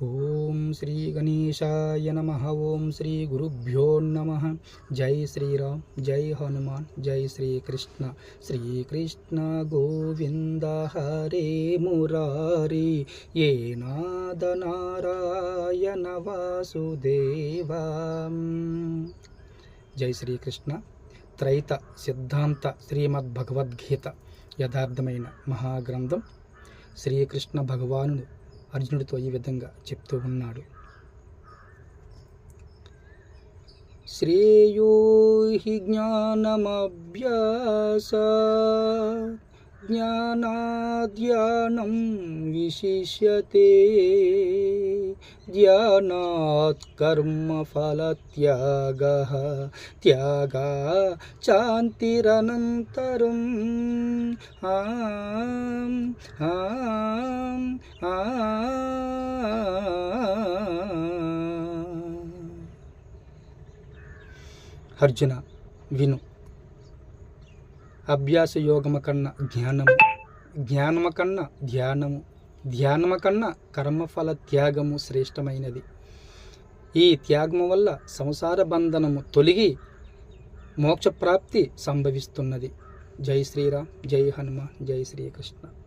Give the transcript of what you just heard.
ఓం శ్రీ గణేశాయ నమః. ఓం శ్రీ గురుభ్యో నమః. జై శ్రీరామ్, జై హనుమాన్, జై శ్రీకృష్ణ. శ్రీకృష్ణ గోవింద హరే మురారి, ఏ నాద నారాయణ వాసుదేవా. జై శ్రీకృష్ణ. త్రైత సిద్ధాంత శ్రీమద్భగవద్గీత యథార్థమైన మహాగ్రంథం. శ్రీకృష్ణ భగవానుడు అర్జునుడితో ఈ విధంగా చెప్తూ ఉన్నాడు. శ్రేయో హి జ్ఞానమభ్యాస జ్ఞానాద్యానం విశిష్యతే, ధ్యానాత్ కర్మఫలత్యాగః త్యాగా చాంతిరనంతరం. అర్జున విను. అభ్యాస యోగము కన్నా జ్ఞానము, జ్ఞానము కన్నా ధ్యానము, ధ్యానము కన్నా కర్మఫల త్యాగము శ్రేష్టమైనది. ఈ త్యాగము వల్ల సంసార బంధనము తొలగి మోక్షప్రాప్తి సంభవిస్తున్నది. జై శ్రీరామ్, జై హనుమాన్, జై శ్రీకృష్ణ.